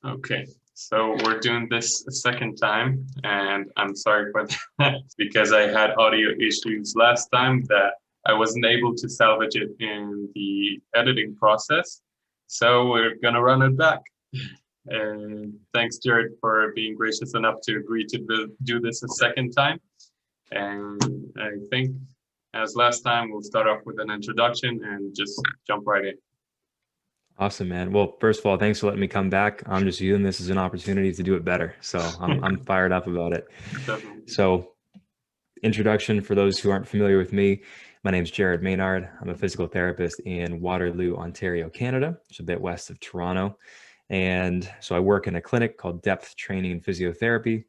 Okay, so we're doing this a second time, and I'm sorry for that because I had audio issues last time that I wasn't able to salvage it in the editing process. So we're gonna run it back. And thanks, Jared, for being gracious enough to agree to do this a second time. And I think, as last time, we'll start off with an introduction and just jump right in. Awesome, man. Well, first of all, thanks for letting me come back. I'm just using this as an opportunity to do it better. So I'm fired up about it. Definitely. So, introduction for those who aren't familiar with me. My name's Jared Maynard. I'm a physical therapist in Waterloo, Ontario, Canada, just a bit west of Toronto. And so I work in a clinic called Depth Training and Physiotherapy.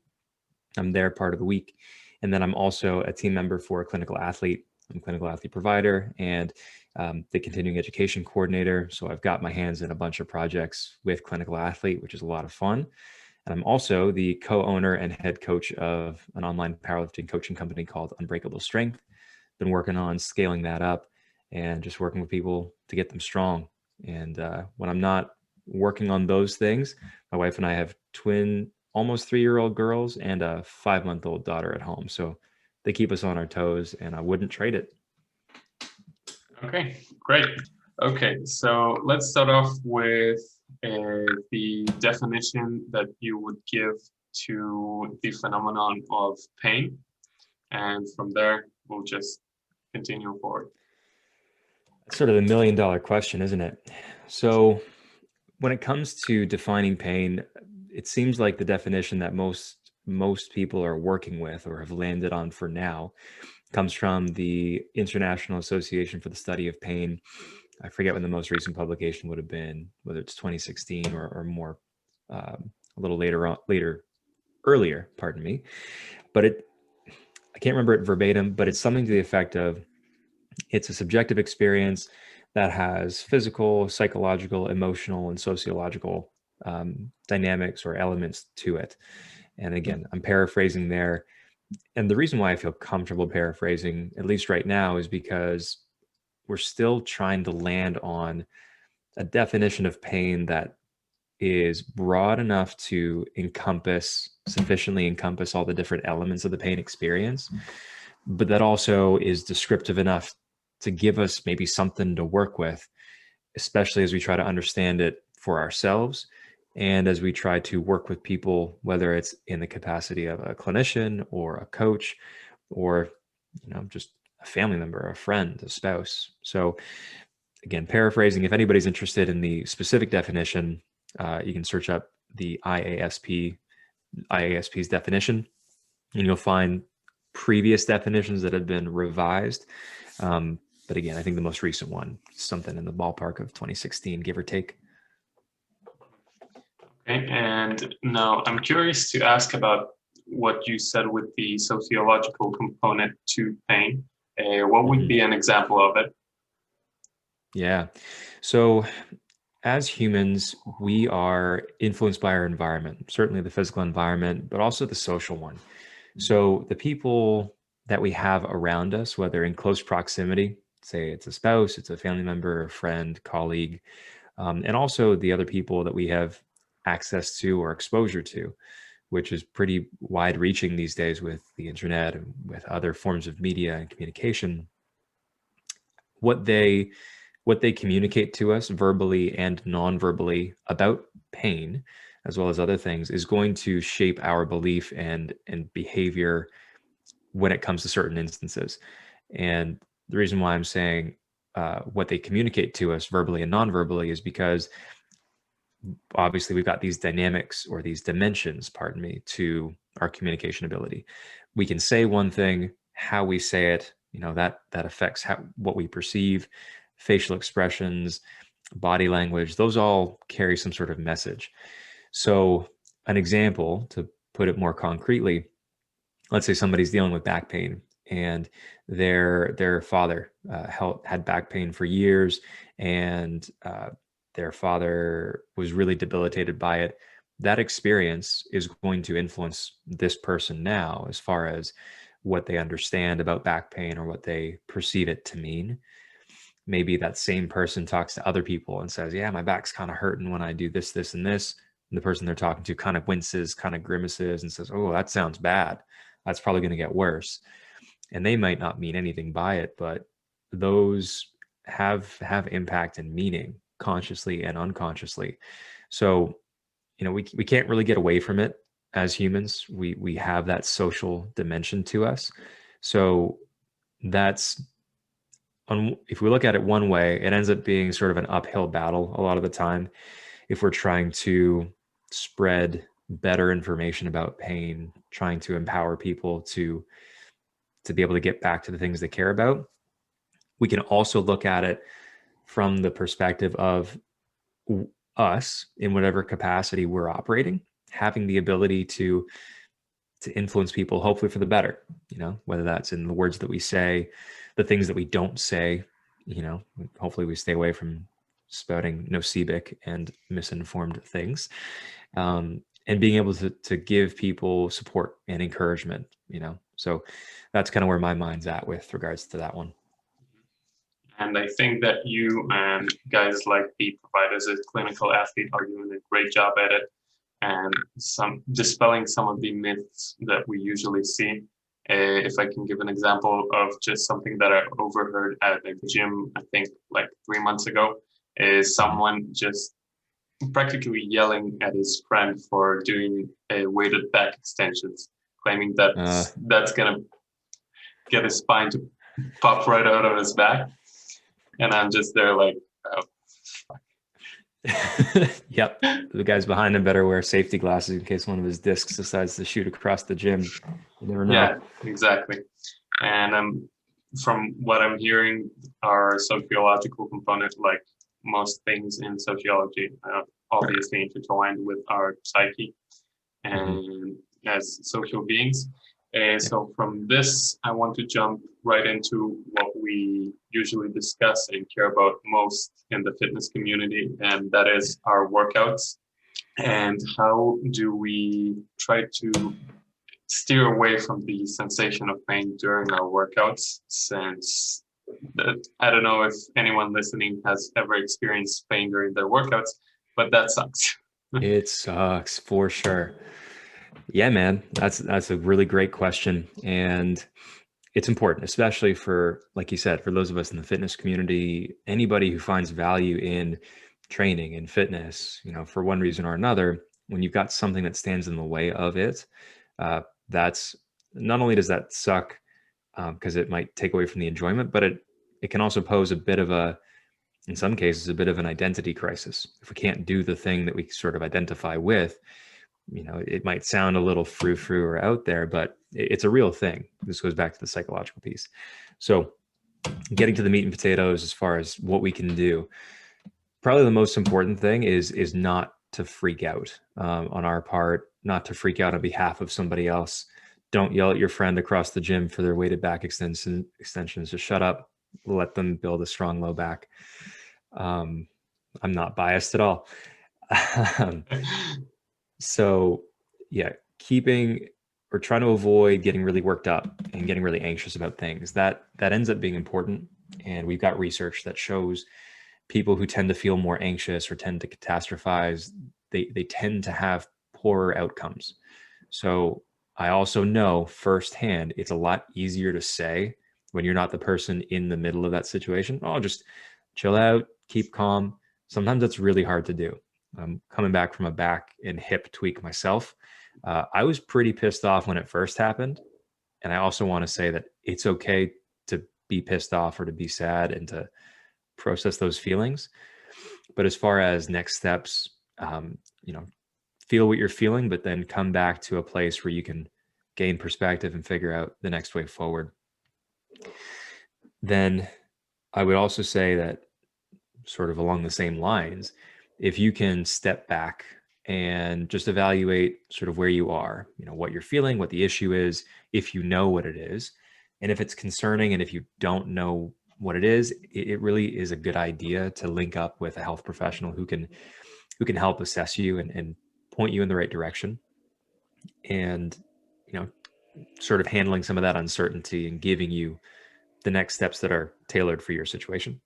I'm there part of the week. And then I'm also a team member for a clinical athlete. I'm a clinical athlete provider and the continuing education coordinator. So I've got my hands in a bunch of projects with clinical athlete, which is a lot of fun. And I'm also the co-owner and head coach of an online powerlifting coaching company called Unbreakable Strength. Been working on scaling that up and just working with people to get them strong. And when I'm not working on those things, my wife and I have twin, almost 3-year-old girls and a 5-month-old daughter at home. So they keep us on our toes, and I wouldn't trade it. Okay, great. Okay, so let's start off with the definition that you would give to the phenomenon of pain. And from there, we'll just continue forward. That's sort of the $1 million question, isn't it? So when it comes to defining pain, it seems like the definition that most people are working with or have landed on for now comes from the International Association for the Study of Pain. I forget when the most recent publication would have been, whether it's 2016 or more, a little earlier, pardon me. But I can't remember it verbatim, but it's something to the effect of it's a subjective experience that has physical, psychological, emotional, and sociological dynamics or elements to it. And again, I'm paraphrasing there. And the reason why I feel comfortable paraphrasing, at least right now, is because we're still trying to land on a definition of pain that is broad enough to sufficiently encompass all the different elements of the pain experience, but that also is descriptive enough to give us maybe something to work with, especially as we try to understand it for ourselves and as we try to work with people, whether it's in the capacity of a clinician or a coach or just a family member, a friend, a spouse. So again, paraphrasing, if anybody's interested in the specific definition, you can search up the IASP's definition, and you'll find previous definitions that have been revised. But again, I think the most recent one, something in the ballpark of 2016, give or take. Okay, and now I'm curious to ask about what you said with the sociological component to pain. What would be an example of it? Yeah. So as humans, we are influenced by our environment, certainly the physical environment, but also the social one. So the people that we have around us, whether in close proximity, say it's a spouse, it's a family member, a friend, colleague, and also the other people that we have access to or exposure to, which is pretty wide reaching these days with the internet and with other forms of media and communication. What they communicate to us verbally and non-verbally about pain, as well as other things, is going to shape our belief and behavior when it comes to certain instances. And the reason why I'm saying what they communicate to us verbally and non-verbally is because obviously we've got these dynamics or these dimensions, pardon me, to our communication ability. We can say one thing, how we say it, that affects what we perceive, facial expressions, body language, those all carry some sort of message. So an example to put it more concretely, let's say somebody's dealing with back pain and their father had back pain for years, and their father was really debilitated by it. That experience is going to influence this person now as far as what they understand about back pain or what they perceive it to mean. Maybe that same person talks to other people and says, yeah, my back's kind of hurting when I do this, this, and this. And the person they're talking to kind of winces, kind of grimaces and says, oh, that sounds bad. That's probably going to get worse. And they might not mean anything by it, but those have impact and meaning consciously and unconsciously. So, we can't really get away from it as humans. We have that social dimension to us. So that's if we look at it one way, it ends up being sort of an uphill battle a lot of the time if we're trying to spread better information about pain, trying to empower people to be able to get back to the things they care about. We can also look at it from the perspective of us in whatever capacity we're operating, having the ability to influence people, hopefully for the better, whether that's in the words that we say, the things that we don't say, hopefully we stay away from spouting nocebic and misinformed things, and being able to give people support and encouragement, so that's kind of where my mind's at with regards to that one. And I think that you and guys like the Providers as Clinical Athlete are doing a great job at it, and dispelling some of the myths that we usually see. If I can give an example of just something that I overheard at a gym, I think like 3 months ago, is someone just practically yelling at his friend for doing weighted back extensions, claiming that that's gonna get his spine to pop right out of his back. And I'm just there like, oh, fuck. Yep. The guys behind him better wear safety glasses in case one of his discs decides to shoot across the gym. You never know. Yeah, exactly. And from what I'm hearing, our sociological component, like most things in sociology, obviously intertwined with our psyche and as social beings. So from this, I want to jump right into what we usually discuss and care about most in the fitness community, and that is our workouts. And how do we try to steer away from the sensation of pain during our workouts, since I don't know if anyone listening has ever experienced pain during their workouts, but that sucks. It sucks for sure. Yeah, man, that's a really great question. And it's important, especially for, like you said, for those of us in the fitness community, anybody who finds value in training and fitness, for one reason or another, when you've got something that stands in the way of it, that's not only does that suck because it might take away from the enjoyment, but it can also pose a bit of in some cases, a bit of an identity crisis. If we can't do the thing that we sort of identify with, it might sound a little frou-frou or out there, but it's a real thing. This goes back to the psychological piece. So getting to the meat and potatoes as far as what we can do, probably the most important thing is not to freak out on our part, not to freak out on behalf of somebody else. Don't yell at your friend across the gym for their weighted back extensions. Just shut up, let them build a strong low back. I'm not biased at all. So yeah, keeping or trying to avoid getting really worked up and getting really anxious about things, that ends up being important. And we've got research that shows people who tend to feel more anxious or tend to catastrophize, they tend to have poorer outcomes. So I also know firsthand, it's a lot easier to say when you're not the person in the middle of that situation, oh, just chill out, keep calm. Sometimes that's really hard to do. I'm coming back from a back and hip tweak myself. I was pretty pissed off when it first happened. And I also want to say that it's okay to be pissed off or to be sad and to process those feelings. But as far as next steps, feel what you're feeling, but then come back to a place where you can gain perspective and figure out the next way forward. Then I would also say that, sort of along the same lines, if you can step back and just evaluate sort of where you are, what you're feeling, what the issue is, if you know what it is, and if it's concerning, and if you don't know what it is, it really is a good idea to link up with a health professional who can help assess you and point you in the right direction, and sort of handling some of that uncertainty and giving you the next steps that are tailored for your situation.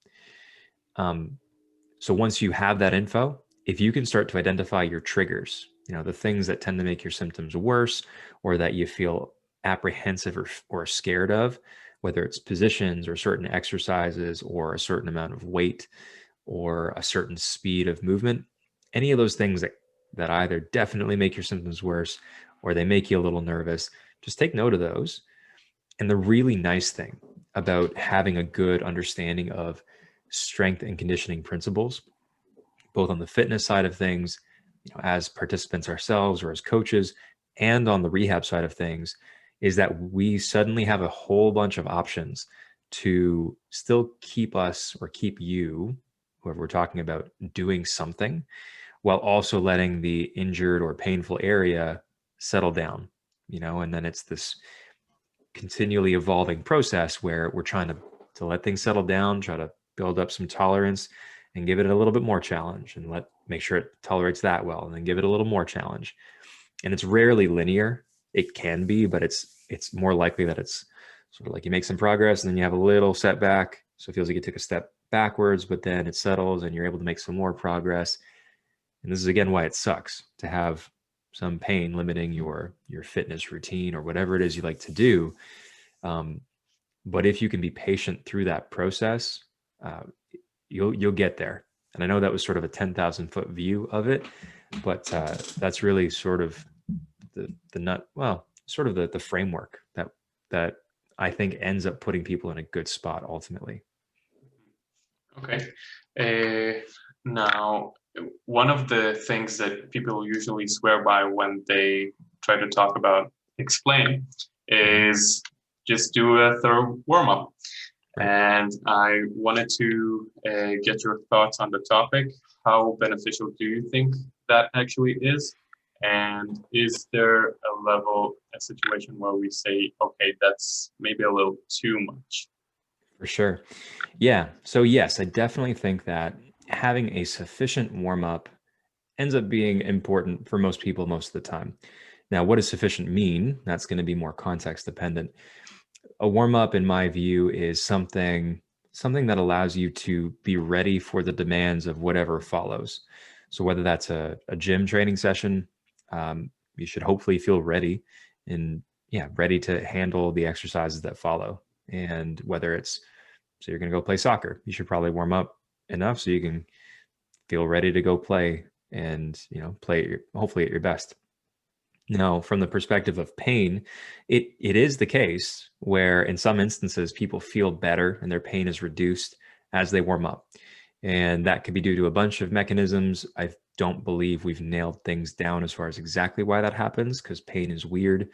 So once you have that info, if you can start to identify your triggers, the things that tend to make your symptoms worse or that you feel apprehensive or scared of, whether it's positions or certain exercises or a certain amount of weight or a certain speed of movement, any of those things that either definitely make your symptoms worse or they make you a little nervous, just take note of those. And the really nice thing about having a good understanding of strength and conditioning principles, both on the fitness side of things, as participants ourselves or as coaches, and on the rehab side of things, is that we suddenly have a whole bunch of options to still keep us or keep you, whoever we're talking about, doing something while also letting the injured or painful area settle down, and then it's this continually evolving process where we're trying to let things settle down, try to build up some tolerance and give it a little bit more challenge and make sure it tolerates that well, and then give it a little more challenge. And it's rarely linear. It can be, but it's more likely that it's sort of like you make some progress and then you have a little setback. So it feels like you took a step backwards, but then it settles and you're able to make some more progress. And this is again why it sucks to have some pain limiting your fitness routine or whatever it is you like to do. But if you can be patient through that process, you'll get there. And I know that was sort of a 10,000-foot view of it, but that's really sort of the framework that I think ends up putting people in a good spot ultimately. Okay. Now, one of the things that people usually swear by when they try to talk about explain is just do a thorough warm-up. Right. And I wanted to get your thoughts on the topic. How beneficial do you think that actually is? And is there a situation where we say, okay, that's maybe a little too much? For sure. Yeah. So yes, I definitely think that having a sufficient warm-up ends up being important for most people most of the time. Now, what does sufficient mean? That's going to be more context dependent. A warm-up, in my view, is something that allows you to be ready for the demands of whatever follows. So whether that's a gym training session, you should hopefully feel ready and ready to handle the exercises that follow. And whether it's, so you're going to go play soccer, you should probably warm up enough so you can feel ready to go play and, play hopefully at your best. Now, from the perspective of pain, it is the case where in some instances people feel better and their pain is reduced as they warm up. And that could be due to a bunch of mechanisms. I don't believe we've nailed things down as far as exactly why that happens, because pain is weird.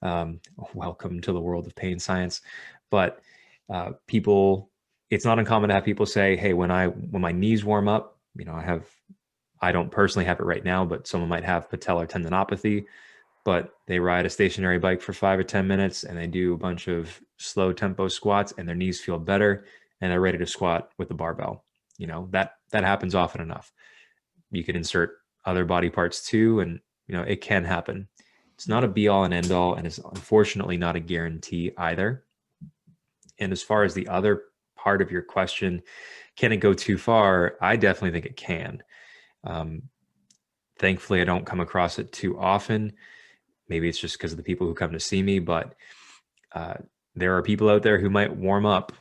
Welcome to the world of pain science. But it's not uncommon to have people say, hey, when my knees warm up, I don't personally have it right now, but someone might have patellar tendinopathy, but they ride a stationary bike for 5 or 10 minutes and they do a bunch of slow tempo squats and their knees feel better and they're ready to squat with the barbell. That happens often enough. You can insert other body parts too, and it can happen. It's not a be all and end all, and it's unfortunately not a guarantee either. And as far as the other part of your question, can it go too far? I definitely think it can. Thankfully, I don't come across it too often. Maybe it's just because of the people who come to see me, but there are people out there who might warm up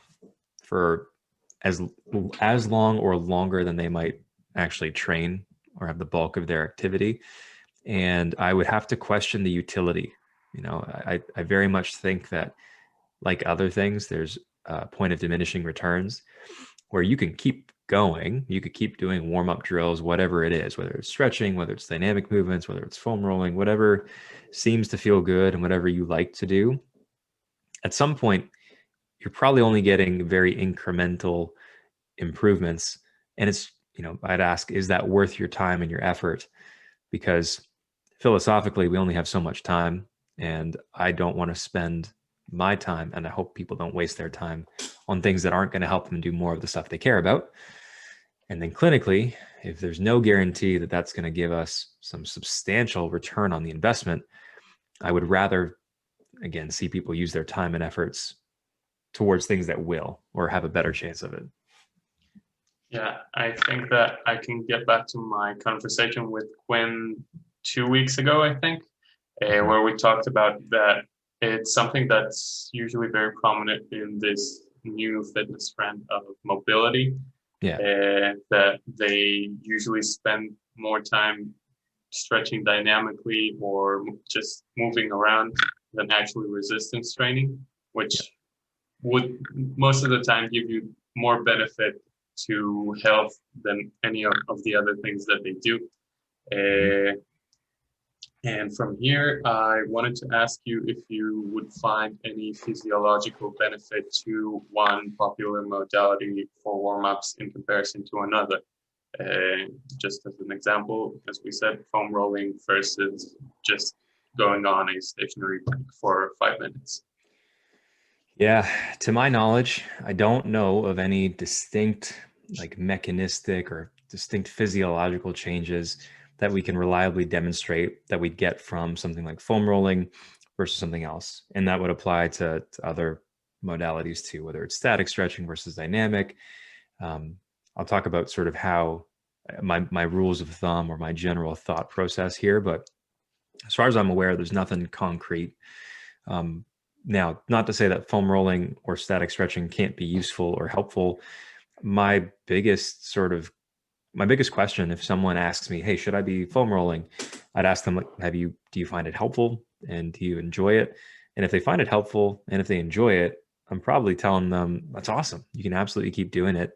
for as long or longer than they might actually train or have the bulk of their activity. And I would have to question the utility. I very much think that, like other things, there's a point of diminishing returns where you can keep going. You could keep doing warm-up drills, whatever it is, whether it's stretching, whether it's dynamic movements, whether it's foam rolling, whatever seems to feel good and whatever you like to do. At some point, you're probably only getting very incremental improvements. And it's, I'd ask, is that worth your time and your effort? Because philosophically, we only have so much time, and I don't want to spend my time, and I hope people don't waste their time on things that aren't going to help them do more of the stuff they care about. And then clinically, if there's no guarantee that that's going to give us some substantial return on the investment, I would rather, again, see people use their time and efforts towards things that will, or have a better chance of it. Yeah, I think that I can get back to my conversation with Quinn 2 weeks ago, I think, Mhm. where we talked about that it's something that's usually very prominent in this new fitness trend of mobility, Yeah. that they usually spend more time stretching dynamically or just moving around than actually resistance training, Yeah. which would most of the time give you more benefit to health than any of the other things that they do. Mhm. Uh, and from here, I wanted to ask you if you would find any physiological benefit to one popular modality for warm-ups in comparison to another. Just as an example, as we said, foam rolling versus just going on a stationary bike for 5 minutes. Yeah, to my knowledge, I don't know of any distinct, like mechanistic or distinct physiological changes that we can reliably demonstrate that we'd get from something like foam rolling versus something else. And that would apply to other modalities too, whether it's static stretching versus dynamic. Um, I'll talk about sort of how my rules of thumb or my general thought process here, but as far as I'm aware, there's nothing concrete. Um, Now, not to say that foam rolling or static stretching can't be useful or helpful. My biggest sort of my biggest question, if someone asks me, "Hey, should I be foam rolling?" I'd ask them, like, do you find it helpful and do you enjoy it? And if they find it helpful and if they enjoy it, I'm probably telling them that's awesome. You can absolutely keep doing it.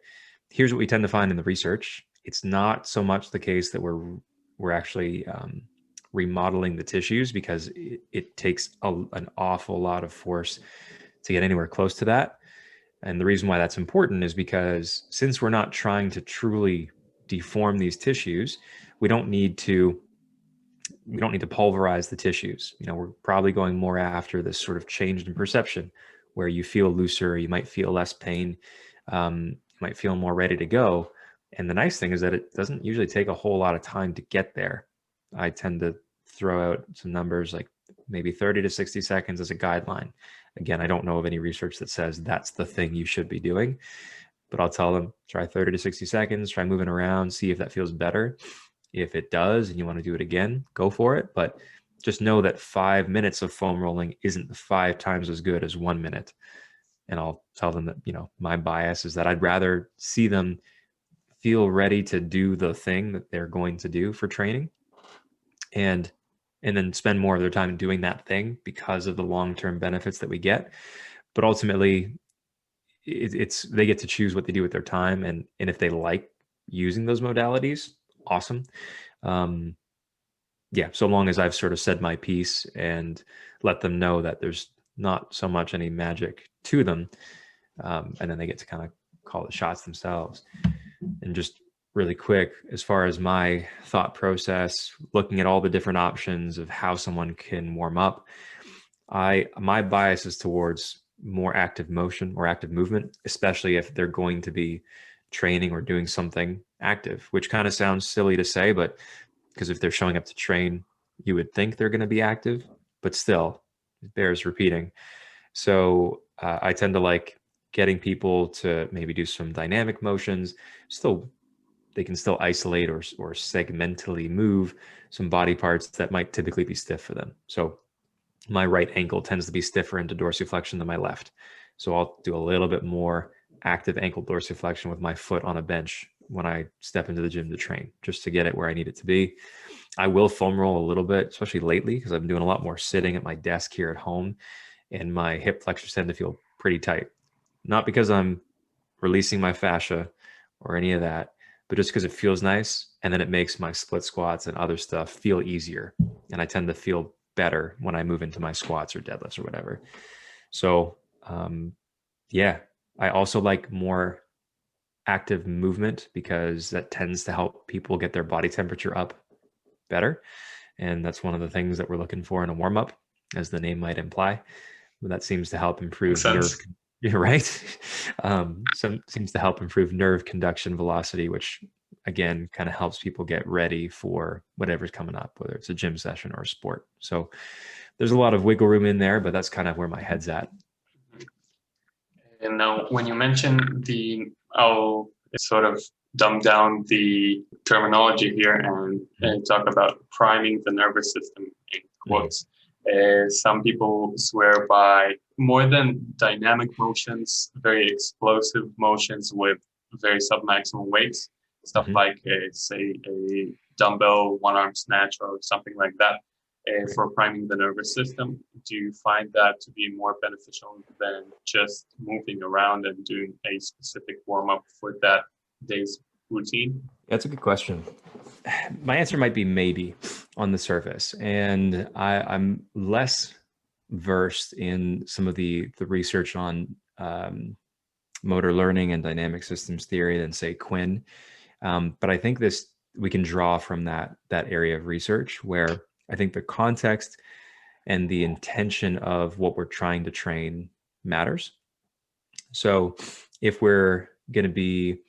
Here's what we tend to find in the research. It's not so much the case that we're actually remodeling the tissues because it takes an awful lot of force to get anywhere close to that. And the reason why that's important is because since we're not trying to truly deform these tissues, we don't need to we don't need to pulverize the tissues. You know, we're probably going more after this sort of change in perception where you feel looser, you might feel less pain, you might feel more ready to go. And the nice thing is that it doesn't usually take a whole lot of time to get there. I tend to throw out some numbers like maybe 30 to 60 seconds as a guideline. Again, I don't know of any research that says that's the thing you should be doing, but I'll tell them try 30 to 60 seconds, try moving around, see if that feels better. If it does and you want to do it again, go for it. But just know that 5 minutes of foam rolling isn't 5 times as good as 1 minute. And I'll tell them that, my bias is that I'd rather see them feel ready to do the thing that they're going to do for training and then spend more of their time doing that thing because of the long-term benefits that we get. But ultimately, it's they get to choose what they do with their time, and if they like using those modalities, awesome. Um, yeah, so long as I've sort of said my piece and let them know that there's not so much any magic to them, and then they get to kind of call the shots themselves. And just really quick, as far as my thought process, looking at all the different options of how someone can warm up, my bias is towards more active motion or active movement, especially if they're going to be training or doing something active, which kind of sounds silly to say, but because if they're showing up to train, you would think they're going to be active, but still, it bears repeating. So I tend to like getting people to maybe do some dynamic motions. Still, they can still isolate or segmentally move some body parts that might typically be stiff for them. So my right ankle tends to be stiffer into dorsiflexion than my left. So I'll do a little bit more active ankle dorsiflexion with my foot on a bench when I step into the gym to train, just to get it where I need it to be. I will foam roll a little bit, especially lately, because I'm doing a lot more sitting at my desk here at home, and my hip flexors tend to feel pretty tight. Not because I'm releasing my fascia or any of that, but just because it feels nice. And then it makes my split squats and other stuff feel easier. And I tend to feel better when I move into my squats or deadlifts or whatever. So, yeah, I also like more active movement because that tends to help people get their body temperature up better. And that's one of the things that we're looking for in a warm up, as the name might imply. But that seems to help Makes improve nerve. sense. You're right. Seems to help improve nerve conduction velocity, which again kind of helps people get ready for whatever's coming up, whether it's a gym session or a sport. So there's a lot of wiggle room in there, but that's kind of where my head's at. And now, when you mentioned the, I'll sort of dumb down the terminology here and talk about priming the nervous system in quotes. Some people swear by more than dynamic motions, very explosive motions with very submaximal weights, stuff like, say, a dumbbell one-arm snatch or something like that. For priming the nervous system, do you find that to be more beneficial than just moving around and doing a specific warm-up for that day's routine? That's a good question. My answer might be maybe on the surface, and I'm less versed in some of the research on motor learning and dynamic systems theory than, say, Quinn. But I think we can draw from that area of research where I think the context and the intention of what we're trying to train matters. So if we're going to be,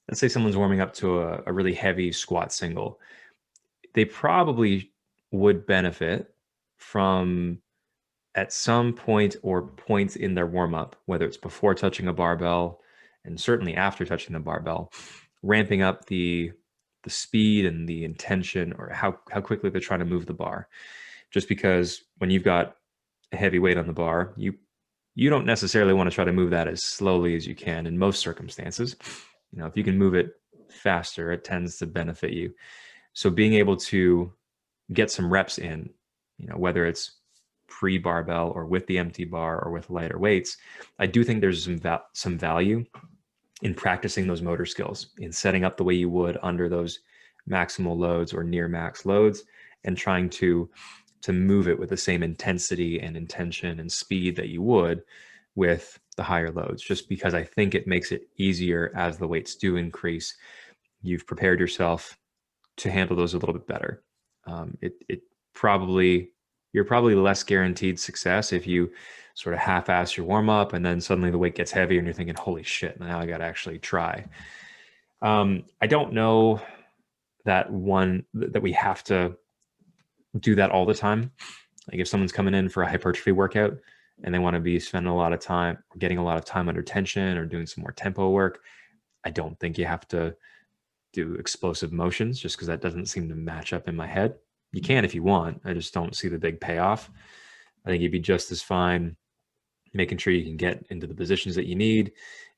let's say someone's warming up to a really heavy squat single, they probably would benefit from, at some point or points in their warm-up, whether it's before touching a barbell and certainly after touching the barbell, ramping up the speed and the intention, or how quickly they're trying to move the bar. Just because when you've got a heavy weight on the bar, you don't necessarily want to try to move that as slowly as you can in most circumstances. If you can move it faster, it tends to benefit you. So being able to get some reps in, whether it's pre-barbell or with the empty bar or with lighter weights, I do think there's some value in practicing those motor skills, in setting up the way you would under those maximal loads or near max loads, and trying to move it with the same intensity and intention and speed that you would with the higher loads, just because I think it makes it easier as the weights do increase. You've prepared yourself to handle those a little bit better. You're probably less guaranteed success if you sort of half-ass your warm-up and then suddenly the weight gets heavier and you're thinking, holy shit, now I got to actually try. I don't know that we have to do that all the time. Like if someone's coming in for a hypertrophy workout and they want to be spending a lot of time, or getting a lot of time under tension, or doing some more tempo work, I don't think you have to do explosive motions, just because that doesn't seem to match up in my head. You can if you want. I just don't see the big payoff. I think you'd be just as fine making sure you can get into the positions that you need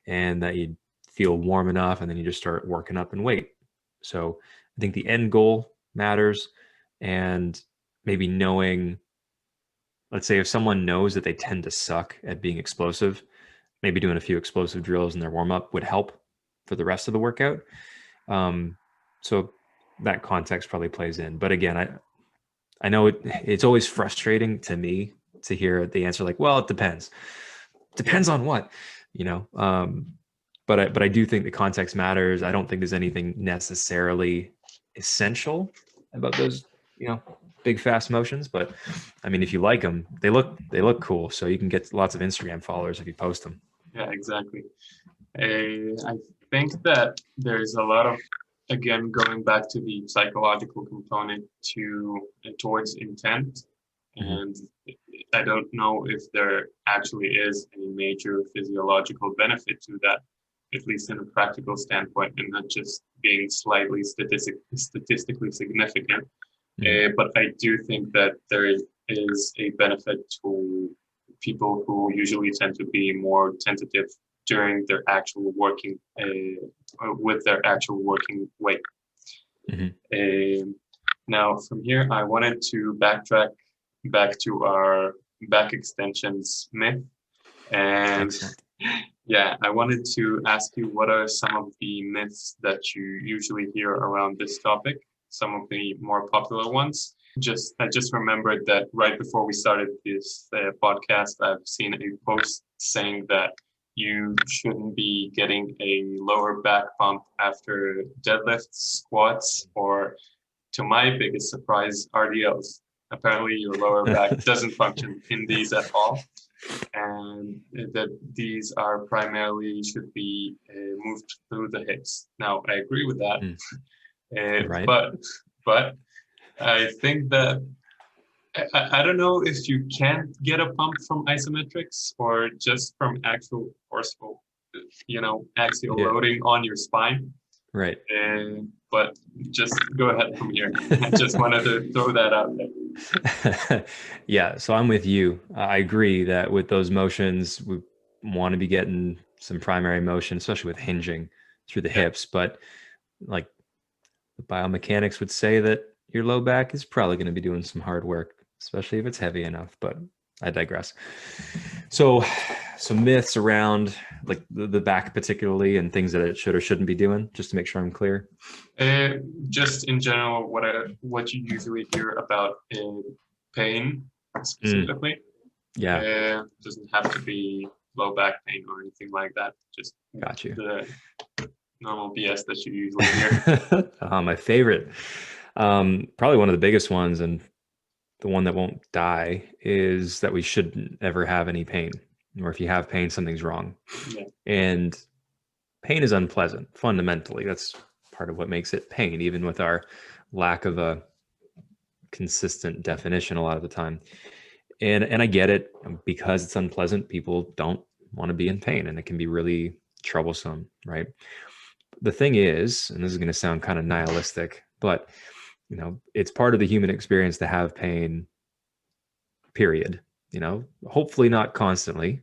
and that you feel warm enough, and then you just start working up in weight. So I think the end goal matters, and maybe knowing, let's say if someone knows that they tend to suck at being explosive, maybe doing a few explosive drills in their warm-up would help for the rest of the workout. So that context probably plays in. But again, I know it's always frustrating to me to hear the answer like, well, it depends. Depends on what, but I do think the context matters. I don't think there's anything necessarily essential about those, big fast motions. But I mean, if you like them, they look cool. So you can get lots of Instagram followers if you post them. Yeah, exactly. I think that there's a lot of, again, going back to the psychological component towards intent. And I don't know if there actually is any major physiological benefit to that, at least in a practical standpoint, and not just being slightly statistically significant. But I do think that there is a benefit to people who usually tend to be more tentative during their actual working, with their actual working weight. Now, from here, I wanted to backtrack back to our back extensions myth. And yeah, I wanted to ask you, what are some of the myths that you usually hear around this topic? Some of the more popular ones. I just remembered that right before we started this podcast, I've seen a post saying that you shouldn't be getting a lower back pump after deadlifts, squats, or, to my biggest surprise, RDLs. Apparently your lower back doesn't function in these at all, and that these are primarily should be moved through the hips. Now, I agree with that, Right. but I think that I don't know if you can't get a pump from isometrics or just from actual forceful, axial loading on your spine. Right. But just go ahead from here. I just wanted to throw that out there. Yeah, so I'm with you. I agree that with those motions, we want to be getting some primary motion, especially with hinging through the Yeah. hips. But like the biomechanics would say that your low back is probably going to be doing some hard work, especially if it's heavy enough. But I digress. So, some myths around like the back particularly and things that it should or shouldn't be doing, just to make sure I'm clear. Uh, just in general, what you usually hear about pain specifically. Yeah, Doesn't have to be low back pain or anything like that. Just got you. the normal BS that you usually hear. My favorite, probably one of the biggest ones, and the one that won't die, is that we shouldn't ever have any pain, or if you have pain, something's wrong. Yeah. And pain is unpleasant fundamentally. That's part of what makes it pain, even with our lack of a consistent definition a lot of the time. And I get it, because it's unpleasant, people don't want to be in pain, and it can be really troublesome, right? The thing is, and this is going to sound kind of nihilistic, but it's part of the human experience to have pain, period. Hopefully not constantly.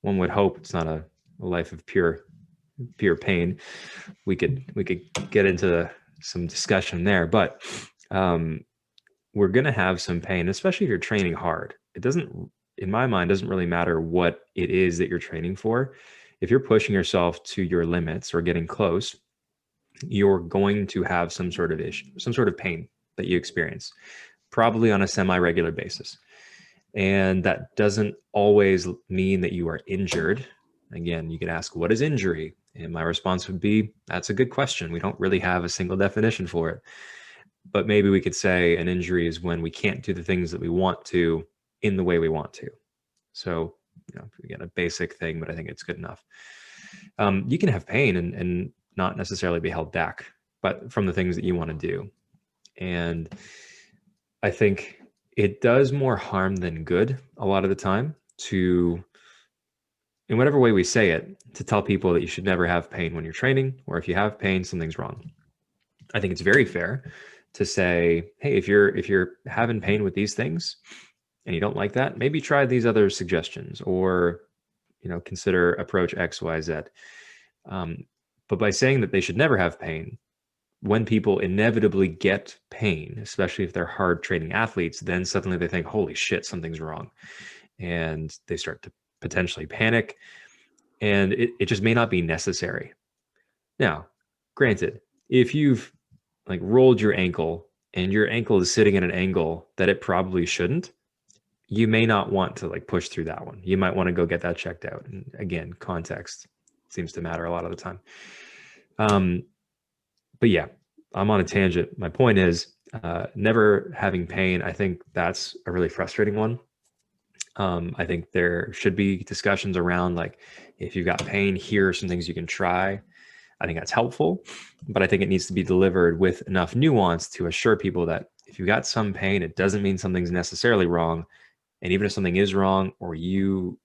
One would hope it's not a life of pure pain. We could get into some discussion there, but we're going to have some pain, especially if you're training hard. It doesn't, in my mind, doesn't really matter what it is that you're training for. If you're pushing yourself to your limits or getting close, you're going to have some sort of issue, some sort of pain that you experience, probably on a semi-regular basis. And that doesn't always mean that you are injured. Again, you could ask, what is injury? And my response would be, that's a good question. We don't really have a single definition for it. But maybe we could say an injury is when we can't do the things that we want to in the way we want to. So, again, a basic thing, but I think it's good enough. You can have pain and not necessarily be held back, but from the things that you want to do. And I think it does more harm than good a lot of the time to, in whatever way we say it, to tell people that you should never have pain when you're training, or if you have pain, something's wrong. I think it's very fair to say, hey, if you're having pain with these things and you don't like that, maybe try these other suggestions, or consider approach X, Y, Z. But by saying that they should never have pain, when people inevitably get pain, especially if they're hard training athletes, then suddenly they think, holy shit, something's wrong. And they start to potentially panic, and it just may not be necessary. Now, granted, if you've like rolled your ankle and your ankle is sitting at an angle that it probably shouldn't, you may not want to like push through that one. You might want to go get that checked out. And again, context seems to matter a lot of the time. But yeah, I'm on a tangent. My point is, never having pain, I think that's a really frustrating one. I think there should be discussions around, like, if you've got pain, here are some things you can try. I think that's helpful, but I think it needs to be delivered with enough nuance to assure people that if you've got some pain, it doesn't mean something's necessarily wrong. And even if something is wrong, or you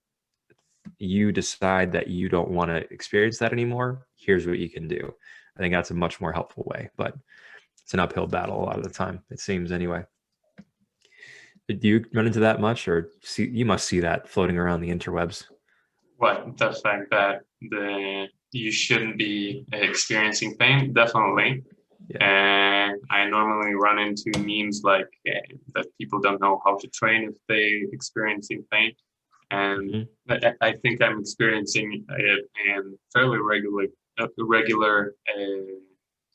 decide that you don't want to experience that anymore, here's what you can do. I think that's a much more helpful way, but it's an uphill battle a lot of the time, it seems anyway. Do you run into that much, or you must see that floating around the interwebs? What, the fact that you shouldn't be experiencing pain? Definitely. Yeah. And I normally run into memes like that people don't know how to train if they experiencing pain. And I think I'm experiencing it in fairly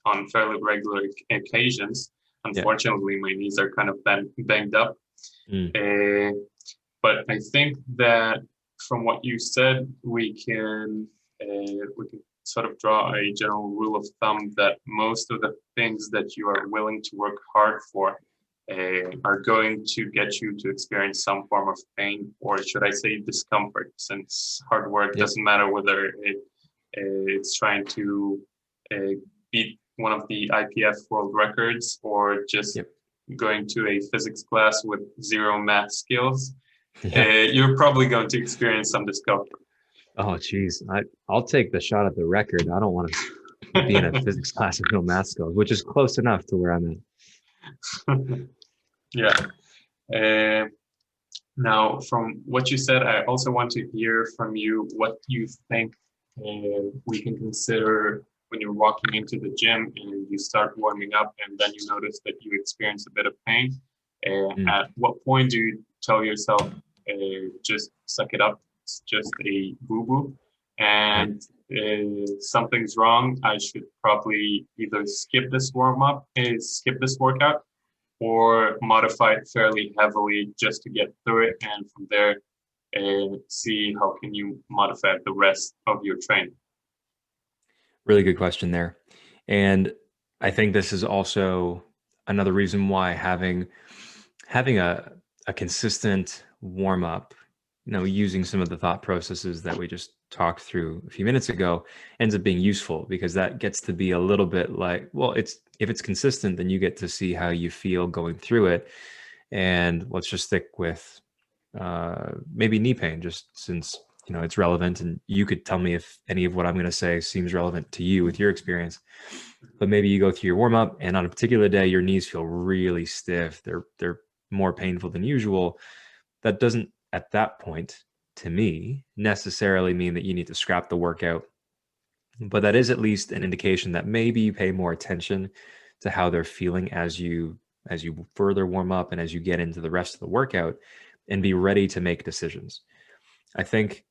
on fairly regular occasions. Unfortunately, my knees are kind of banged up. But I think that from what you said, we can sort of draw a general rule of thumb that most of the things that you are willing to work hard for are going to get you to experience some form of pain, or should I say discomfort, since hard work doesn't matter whether it's trying to beat one of the IPF world records or just going to a physics class with zero math skills. You're probably going to experience some discomfort. Oh, geez. I'll take the shot at the record. I don't want to be in a physics class with no math skills, which is close enough to where I'm at. Yeah. Uh, Now, from what you said, I also want to hear from you what you think we can consider when you're walking into the gym and you start warming up and then you notice that you experience a bit of pain. Mm, At what point do you tell yourself, just suck it up, it's just a boo-boo, right. and something's wrong, I should probably either skip this warm-up, skip this workout, or modify it fairly heavily just to get through it, and from there see how can you modify the rest of your training. Really good question there. And I think this is also another reason why having a consistent warm up, using some of the thought processes that we just talked through a few minutes ago ends up being useful, because that gets to be a little bit like, well, if it's consistent, then you get to see how you feel going through it. And let's just stick with maybe knee pain, just since it's relevant, and you could tell me if any of what I'm going to say seems relevant to you with your experience. But maybe you go through your warm up, and on a particular day your knees feel really stiff. They're more painful than usual. That doesn't, at that point, to me, necessarily mean that you need to scrap the workout, but that is at least an indication that maybe you pay more attention to how they're feeling as you further warm up and as you get into the rest of the workout, and be ready to make decisions. I think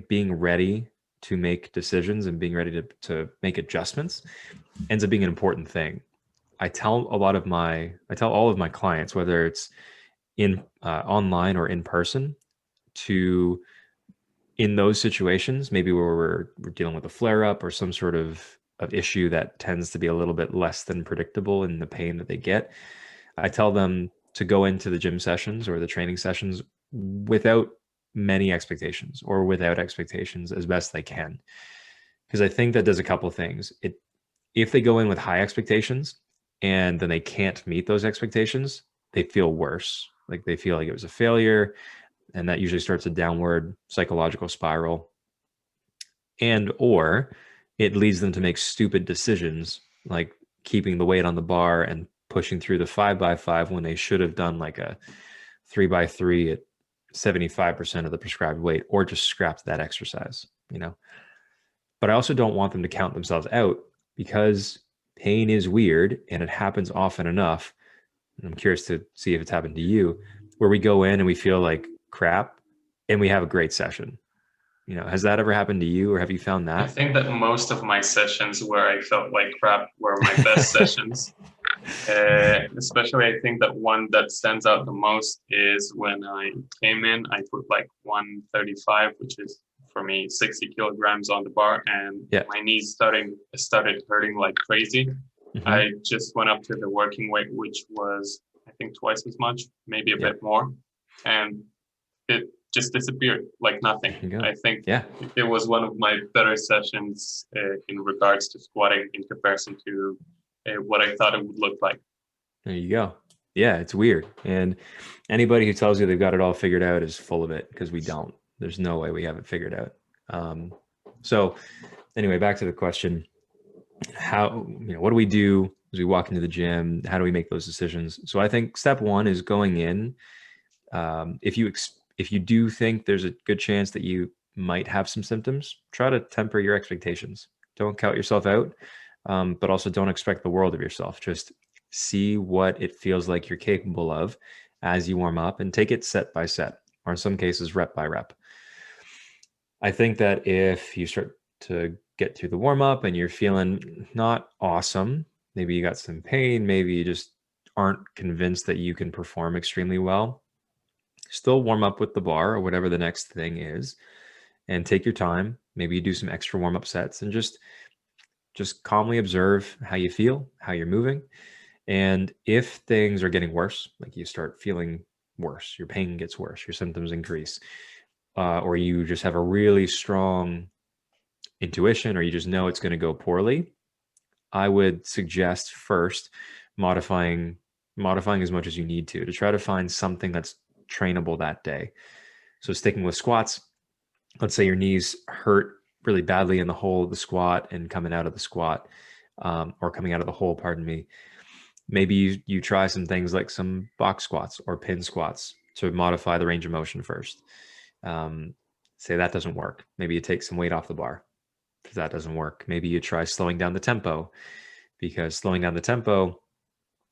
being ready to make decisions and being ready to make adjustments ends up being an important thing. I tell all of my clients, whether it's in online or in person, to, in those situations, maybe where we're dealing with a flare up or some sort of issue that tends to be a little bit less than predictable in the pain that they get, I tell them to go into the gym sessions or the training sessions without many expectations, or without expectations as best they can. Because I think that does a couple of things. If they go in with high expectations and then they can't meet those expectations, they feel worse. Like they feel like it was a failure, and that usually starts a downward psychological spiral. And or it leads them to make stupid decisions, like keeping the weight on the bar and pushing through the 5x5 when they should have done like a 3x3 at 75% of the prescribed weight, or just scrapped that exercise. But I also don't want them to count themselves out, because pain is weird and it happens often enough. And I'm curious to see if it's happened to you, where we go in and we feel like crap and we have a great session. Has that ever happened to you, or have you found I that? think that most of my sessions where I felt like crap were my best sessions. Especially, I think that one that stands out the most is when I came in, I put like 135, which is for me 60 kilograms on the bar, and Yeah. my knees started hurting like crazy. Hmm. I just went up to the working weight, which was I think twice as much, maybe a Yeah. bit more, and it just disappeared like nothing. There you go. I think Yeah. it was one of my better sessions in regards to squatting in comparison to what I thought it would look like. There you go. Yeah, it's weird. And anybody who tells you they've got it all figured out is full of it, because we don't. There's no way we have it figured out. So anyway, back to the question. What do we do as we walk into the gym? How do we make those decisions? So I think step one is going in. If you do think there's a good chance that you might have some symptoms, try to temper your expectations. Don't count yourself out, but also don't expect the world of yourself. Just see what it feels like you're capable of as you warm up, and take it set by set, or in some cases, rep by rep. I think that if you start to get through the warm up and you're feeling not awesome, maybe you got some pain, maybe you just aren't convinced that you can perform extremely well, still warm up with the bar or whatever the next thing is, and take your time. Maybe you do some extra warm up sets, and just calmly observe how you feel, how you're moving. And if things are getting worse, like you start feeling worse, your pain gets worse, your symptoms increase, or you just have a really strong intuition, or you just know it's going to go poorly, I would suggest first modifying as much as you need to try to find something that's trainable that day. So sticking with squats, let's say your knees hurt really badly in the hole of the squat and coming out of the squat, or coming out of the hole, pardon me, maybe you try some things like some box squats or pin squats to modify the range of motion first. Say that doesn't work. Maybe you take some weight off the bar. If that doesn't work, maybe you try slowing down the tempo, because slowing down the tempo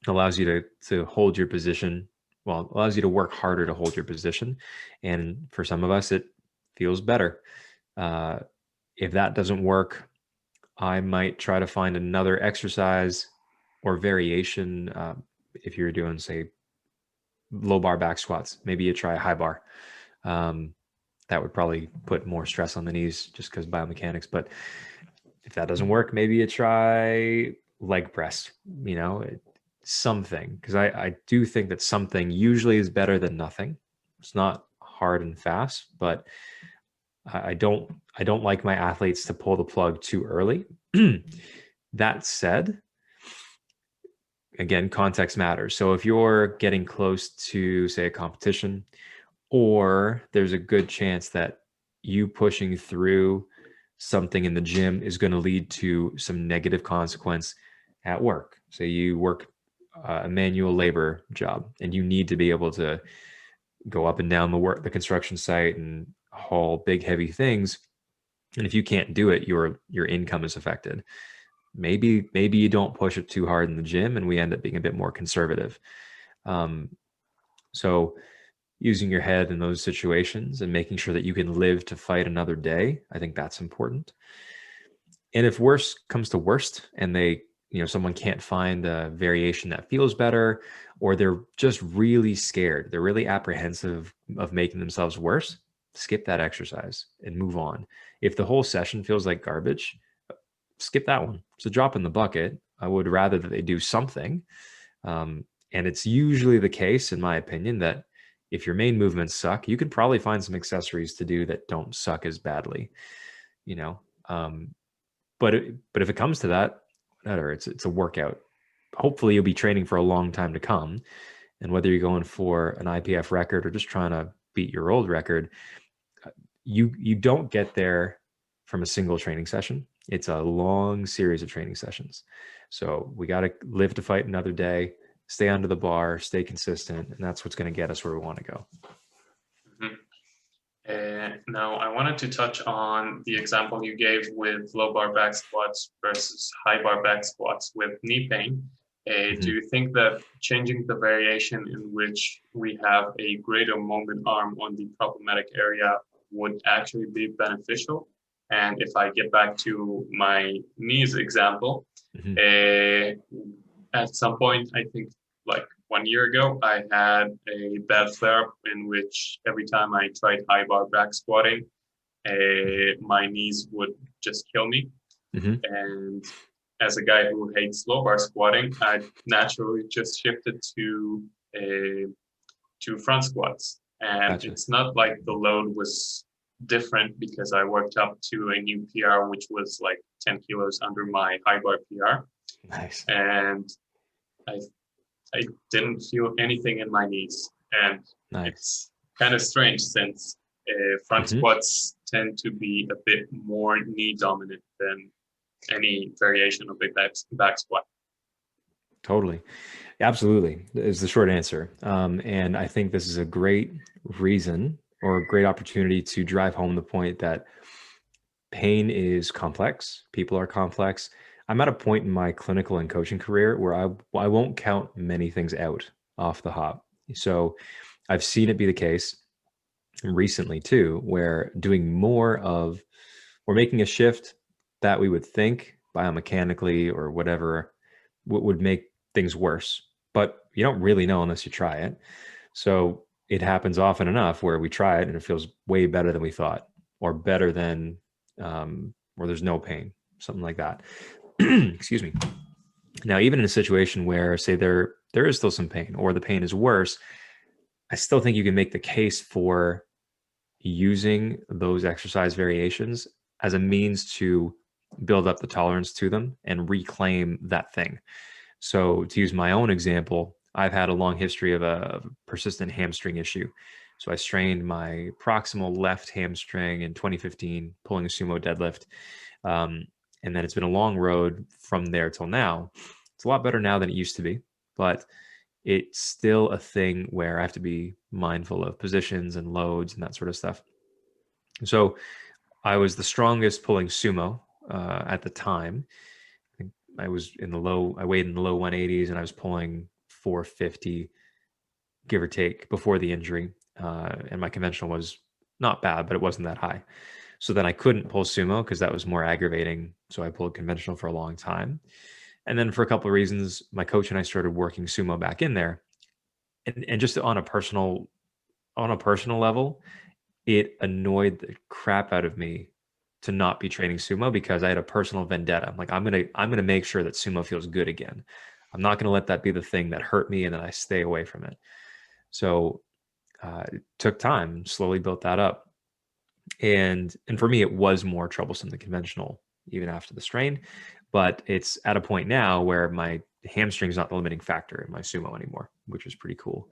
allows you to hold your position. Well, allows you to work harder to hold your position. And for some of us, it feels better. If that doesn't work, I might try to find another exercise or variation. If you're doing, say, low bar back squats, maybe you try a high bar. That would probably put more stress on the knees just because biomechanics. But if that doesn't work, maybe you try leg press, something. Because I do think that something usually is better than nothing. It's not hard and fast, but I don't like my athletes to pull the plug too early. That said, again, context matters. So if you're getting close to, say, a competition, or there's a good chance that you pushing through something in the gym is going to lead to some negative consequence at work. Say you work a manual labor job and you need to be able to go up and down the construction site and haul big, heavy things. And if you can't do it, your income is affected. Maybe you don't push it too hard in the gym and we end up being a bit more conservative. So using your head in those situations and making sure that you can live to fight another day, I think that's important. And if worst comes to worst and someone can't find a variation that feels better, or they're just really scared, they're really apprehensive of making themselves worse, skip that exercise and move on. If the whole session feels like garbage, skip that one. It's a drop in the bucket. I would rather that they do something. And it's usually the case, in my opinion, that if your main movements suck, you can probably find some accessories to do that don't suck as badly, but if it comes to that, whatever, it's a workout. Hopefully you'll be training for a long time to come. And whether you're going for an IPF record or just trying to beat your old record, you don't get there from a single training session. It's a long series of training sessions. So we got to live to fight another day, stay under the bar, stay consistent, and that's what's going to get us where we want to go. Now, I wanted to touch on the example you gave with low bar back squats versus high bar back squats with knee pain. Do you think that changing the variation in which we have a greater moment arm on the problematic area would actually be beneficial? And if I get back to my knees example, at some point, I think like 1 year ago, I had a bad flare-up in which every time I tried high bar back squatting, my knees would just kill me. And as a guy who hates low bar squatting, I naturally just shifted to front squats. And Gotcha. It's not like the load was different because I worked up to a new PR, which was like 10 kilos under my high bar PR. Nice. And I didn't feel anything in my knees. And It's kind of strange since front squats tend to be a bit more knee dominant than any variation of a back squat. Totally. Absolutely is the short answer. And I think this is a great reason or a great opportunity to drive home the point that pain is complex. People are complex. I'm at a point in my clinical and coaching career where I won't count many things out off the hop. So I've seen it be the case recently too, where we're making a shift that we would think biomechanically or whatever would make things worse, but you don't really know unless you try it. So it happens often enough where we try it and it feels way better than we thought, or better than where there's no pain, something like that. Excuse me. Now, even in a situation where, say, there is still some pain or the pain is worse, I still think you can make the case for using those exercise variations as a means to build up the tolerance to them and reclaim that thing. So to use my own example, I've had a long history of a persistent hamstring issue So I strained my proximal left hamstring in 2015 pulling a sumo deadlift. Um, and then it's been a long road from there till now. It's a lot better now than it used to be, but it's still a thing where I have to be mindful of positions and loads and that sort of stuff. So I was the strongest pulling sumo at the time. I think I weighed in the low 180s and I was pulling 450, give or take, before the injury. And my conventional was not bad, but it wasn't that high. So then I couldn't pull sumo because that was more aggravating. So I pulled conventional for a long time. And then for a couple of reasons, my coach and I started working sumo back in there. And just on a personal level, it annoyed the crap out of me to not be training sumo because I had a personal vendetta. I'm like, I'm gonna make sure that sumo feels good again. I'm not gonna let that be the thing that hurt me and then I stay away from it. So it took time, slowly built that up. And for me, it was more troublesome than conventional, even after the strain. But it's at a point now where my hamstring's not the limiting factor in my sumo anymore, which is pretty cool.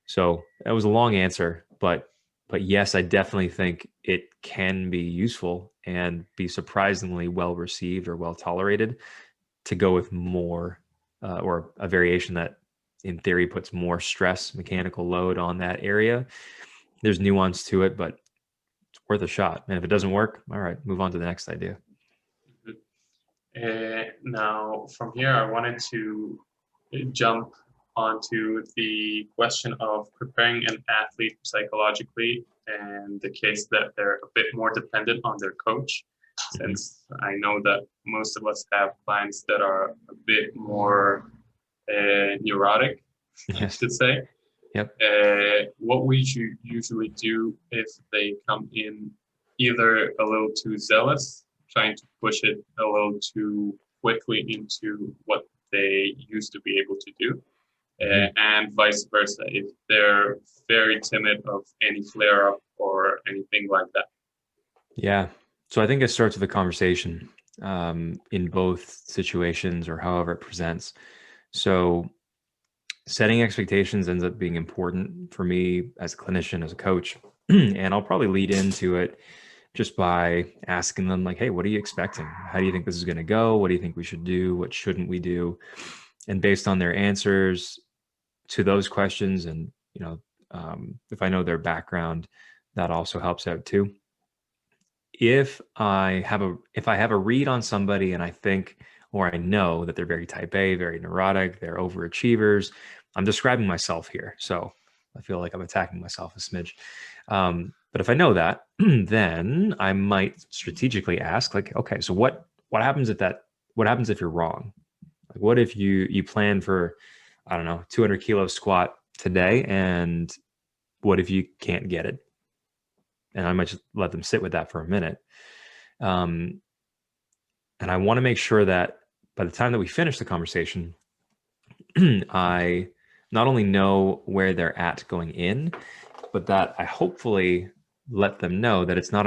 So that was a long answer, but yes, I definitely think it can be useful and be surprisingly well received or well tolerated to go with more or a variation that in theory puts more stress, mechanical load on that area. There's nuance to it, but it's worth a shot. And if it doesn't work, all right, move on to the next idea. Now, from here, I wanted to jump onto the question of preparing an athlete psychologically and the case that they're a bit more dependent on their coach, since I know that most of us have clients that are a bit more neurotic, I Yes. should say. Yep. What would you usually do if they come in either a little too zealous, trying to push it a little too quickly into what they used to be able to do, and vice versa, if they're very timid of any flare up or anything like that? Yeah. So I think it starts with a conversation in both situations or however it presents. So setting expectations ends up being important for me as a clinician, as a coach. And I'll probably lead into it just by asking them, like, hey, what are you expecting? How do you think this is going to go? What do you think we should do? What shouldn't we do? And based on their answers to those questions, and, if I know their background, that also helps out too. If I have a read on somebody and I think or I know that they're very type A, very neurotic, they're overachievers, I'm describing myself here, so I feel like I'm attacking myself a smidge. But if I know that, then I might strategically ask, like, okay, so what happens what happens if you're wrong? Like, what if you plan for, I don't know, 200 kilo squat today, and what if you can't get it? And I might just let them sit with that for a minute. Um, and I want to make sure that by the time that we finish the conversation, I not only know where they're at going in, but that I hopefully let them know that it's not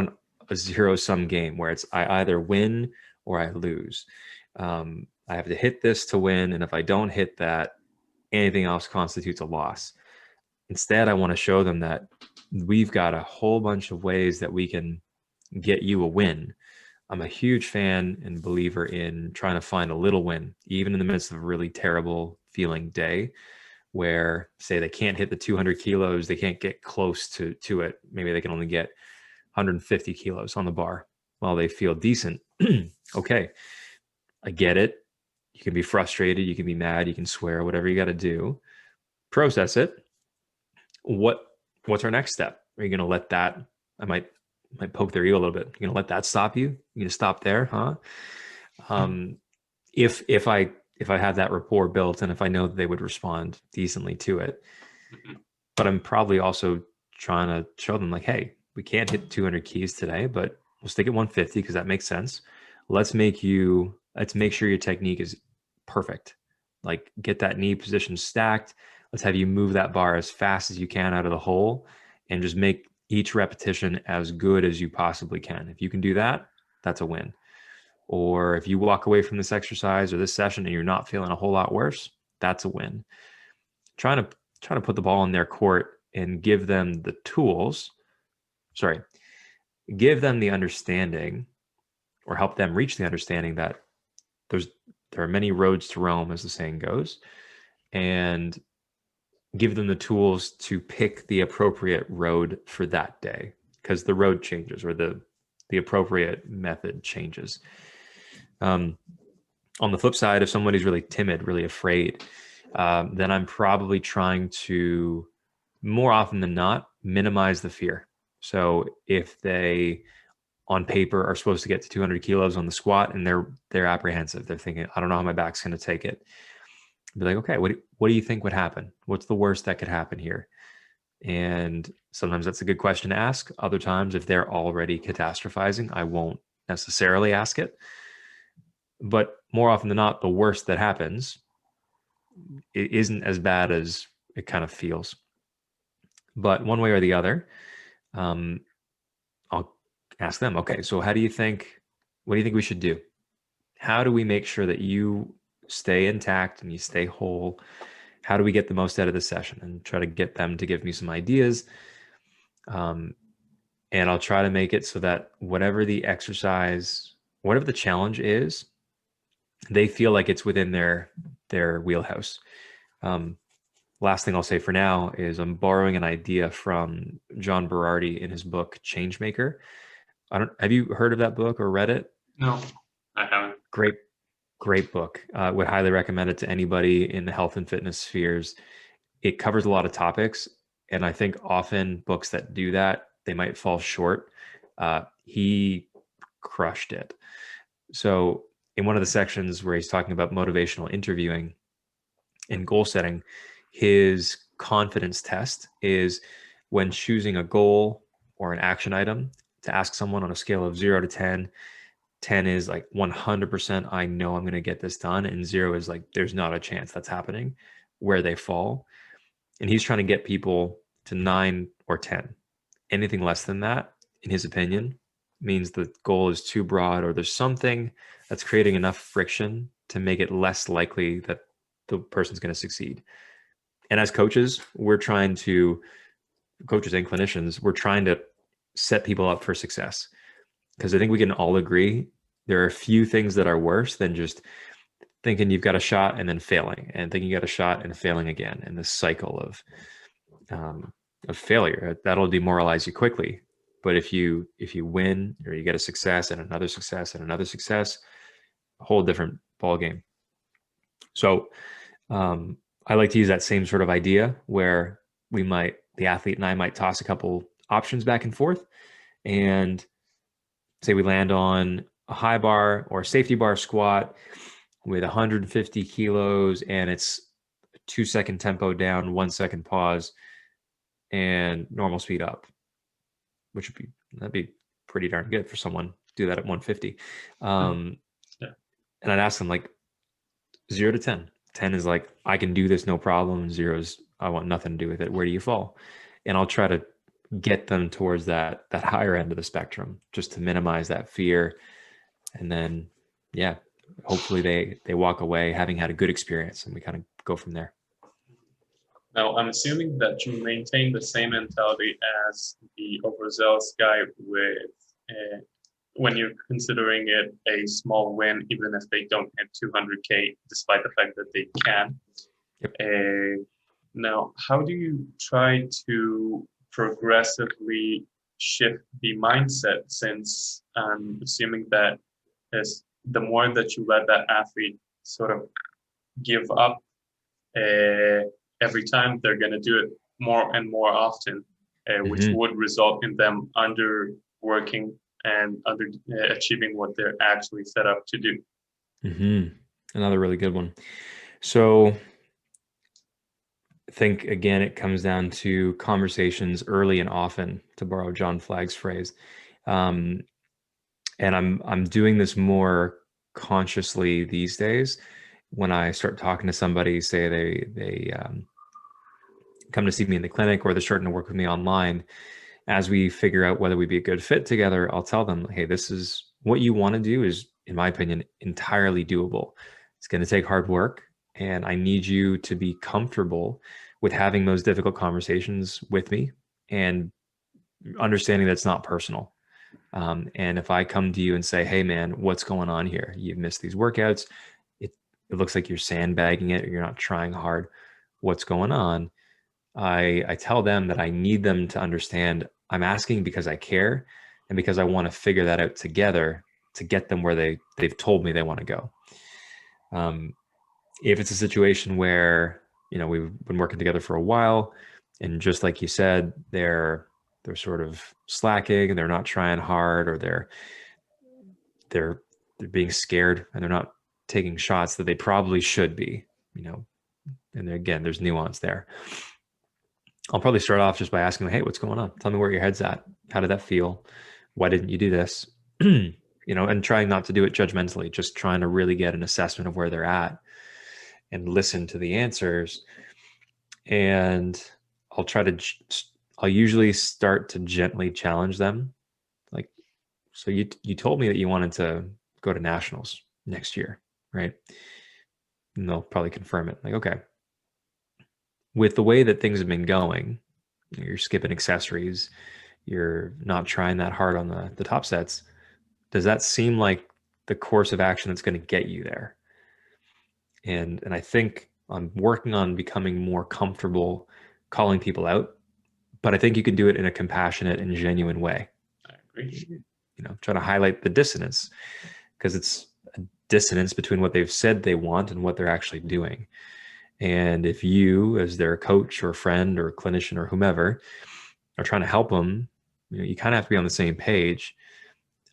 a zero-sum game where it's I either win or I lose. I have to hit this to win, and if I don't hit that, anything else constitutes a loss. Instead, I want to show them that we've got a whole bunch of ways that we can get you a win. I'm a huge fan and believer in trying to find a little win, even in the midst of a really terrible feeling day where, say, they can't hit the 200 kilos, they can't get close to it. Maybe they can only get 150 kilos on the bar while they feel decent. Okay, I get it. You can be frustrated, you can be mad, you can swear, whatever you got to do. Process it. What's our next step? Are you going to let that? I might poke their ego a little bit. You're going to let that stop you? You going to stop there, huh? If I have that rapport built and if I know that they would respond decently to it, but I'm probably also trying to show them, like, hey, we can't hit 200 keys today, but we'll stick at 150 because that makes sense. Let's make sure your technique is perfect. Like, get that knee position stacked. Let's have you move that bar as fast as you can out of the hole and just make each repetition as good as you possibly can. If you can do that, that's a win. Or if you walk away from this exercise or this session and you're not feeling a whole lot worse, that's a win. Trying to put the ball in their court and give them the tools, give them the understanding, or help them reach the understanding that there are many roads to Rome, as the saying goes, and give them the tools to pick the appropriate road for that day, because the road changes, or the appropriate method changes. On the flip side, if somebody's really timid, really afraid, then I'm probably trying to, more often than not, minimize the fear. So if they, on paper, are supposed to get to 200 kilos on the squat and they're apprehensive, they're thinking, I don't know how my back's going to take it. Be like, okay, what do you think would happen? What's the worst that could happen here? And sometimes that's a good question to ask. Other times, if they're already catastrophizing, I won't necessarily ask it. But more often than not, the worst that happens, it isn't as bad as it kind of feels. But one way or the other, I'll ask them, okay, so what do you think we should do? How do we make sure that you stay intact and you stay whole? How do we get the most out of the session? And try to get them to give me some ideas. And I'll try to make it so that whatever the exercise, whatever the challenge is, they feel like it's within their wheelhouse. Last thing I'll say for now is I'm borrowing an idea from John Berardi in his book Changemaker. Have you heard of that book or read it? No, I haven't. Great book. Would highly recommend it to anybody in the health and fitness spheres. It covers a lot of topics, and I think often books that do that, they might fall short. He crushed it. So in one of the sections where he's talking about motivational interviewing and goal setting, his confidence test is when choosing a goal or an action item to ask someone on a scale of 0 to 10. 10 is like 100%, I know I'm going to get this done. And 0 is like, there's not a chance that's happening, where they fall. And he's trying to get people to 9 or 10. Anything less than that, in his opinion, means the goal is too broad, or there's something that's creating enough friction to make it less likely that the person's going to succeed. And as coaches, coaches and clinicians, we're trying to set people up for success. Because I think we can all agree there are a few things that are worse than just thinking you've got a shot and then failing, and thinking you got a shot and failing again, and this cycle of failure that'll demoralize you quickly. But if you win, or you get a success and another success and another success, a whole different ball game. So I like to use that same sort of idea where the athlete and I might toss a couple options back and forth, and say we land on a high bar or a safety bar squat with 150 kilos, and it's a 2-second tempo down, 1-second pause, and normal speed up, that'd be pretty darn good for someone to do that at 150. And I'd ask them, like, 0 to 10. 10 is like, I can do this, no problem. 0 is, I want nothing to do with it. Where do you fall? And I'll try to get them towards that higher end of the spectrum, just to minimize that fear. And then, yeah, hopefully they walk away having had a good experience, and we kind of go from there. Now, I'm assuming that you maintain the same mentality as the overzealous guy with when you're considering it a small win, even if they don't hit 200K, despite the fact that they can. Yep. Now, how do you try to progressively shift the mindset, since I'm assuming that as the more that you let that athlete sort of give up every time, they're going to do it more and more often, which would result in them underworking and achieving what they're actually set up to do. Another really good one. So I think, again, it comes down to conversations early and often, to borrow John Flagg's phrase. And I'm doing this more consciously these days. When I start talking to somebody, say they come to see me in the clinic, or they're starting to work with me online, as we figure out whether we'd be a good fit together, I'll tell them, hey, this is what you want to do is, in my opinion, entirely doable. It's going to take hard work, and I need you to be comfortable with having those difficult conversations with me and understanding that it's not personal. And if I come to you and say, hey man, what's going on here? You've missed these workouts. It looks like you're sandbagging it, or you're not trying hard. What's going on? I tell them that I need them to understand I'm asking because I care and because I want to figure that out together to get them where they've told me they want to go. If it's a situation where, we've been working together for a while, and just like you said, they're sort of slacking and they're not trying hard, or they're being scared and they're not taking shots that they probably should be, and again, there's nuance there. I'll probably start off just by asking them, hey, what's going on? Tell me where your head's at. How did that feel? Why didn't you do this? And trying not to do it judgmentally, just trying to really get an assessment of where they're at and listen to the answers. And I'll usually start to gently challenge them. Like, so you told me that you wanted to go to nationals next year, right? And they'll probably confirm it. Like, okay, with the way that things have been going, you're skipping accessories, you're not trying that hard on the top sets. Does that seem like the course of action that's going to get you there? And I think I'm working on becoming more comfortable calling people out, but I think you can do it in a compassionate and genuine way. I agree. Try to highlight the dissonance, because it's a dissonance between what they've said they want and what they're actually doing. And if you, as their coach or friend or clinician or whomever, are trying to help them, you kind of have to be on the same page.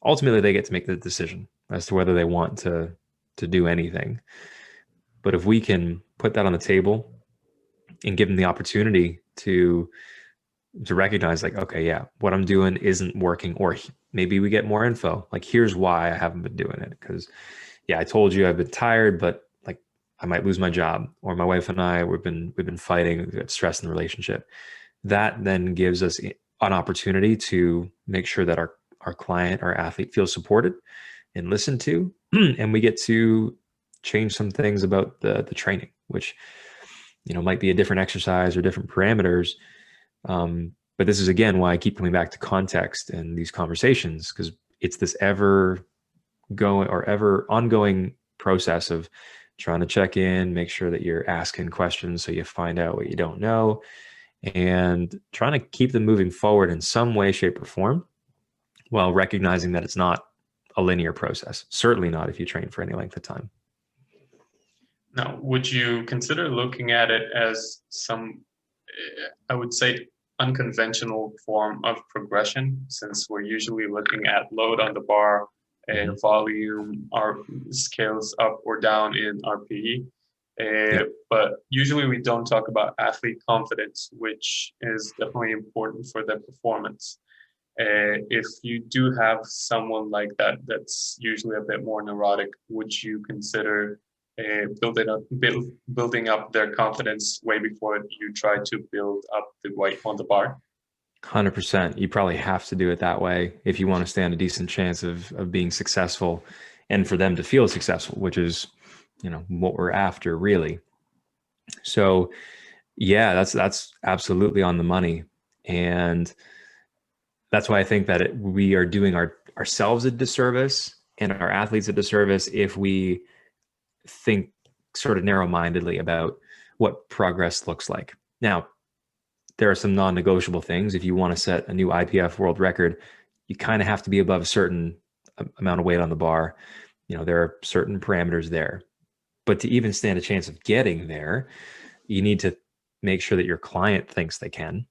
Ultimately, they get to make the decision as to whether they want to do anything. But if we can put that on the table and give them the opportunity to recognize, like, okay, yeah, what I'm doing isn't working, or maybe we get more info. Like, here's why I haven't been doing it. Because, yeah, I told you I've been tired, but like I might lose my job, or my wife and I, we've been fighting, we've got stress in the relationship. That then gives us an opportunity to make sure that our client, our athlete, feels supported and listened to, and we get to change some things about the training, which might be a different exercise or different parameters. But this is, again, why I keep coming back to context and these conversations, because it's this ever ongoing process of trying to check in, make sure that you're asking questions so you find out what you don't know, and trying to keep them moving forward in some way, shape, or form, while recognizing that it's not a linear process. Certainly not if you train for any length of time. Now, would you consider looking at it as some, I would say, unconventional form of progression, since we're usually looking at load on the bar and volume, our scales up or down in RPE. But usually we don't talk about athlete confidence, which is definitely important for their performance. If you do have someone like that, that's usually a bit more neurotic, would you consider building up their confidence way before you try to build up the weight on the bar? 100%. You probably have to do it that way if you want to stand a decent chance of being successful, and for them to feel successful, which is, what we're after, really. So yeah, that's absolutely on the money. And that's why I think that we are doing ourselves a disservice and our athletes a disservice if we think sort of narrow-mindedly about what progress looks like. Now, there are some non-negotiable things. If you want to set a new IPF world record, you kind of have to be above a certain amount of weight on the bar. There are certain parameters there. But to even stand a chance of getting there, you need to make sure that your client thinks they can.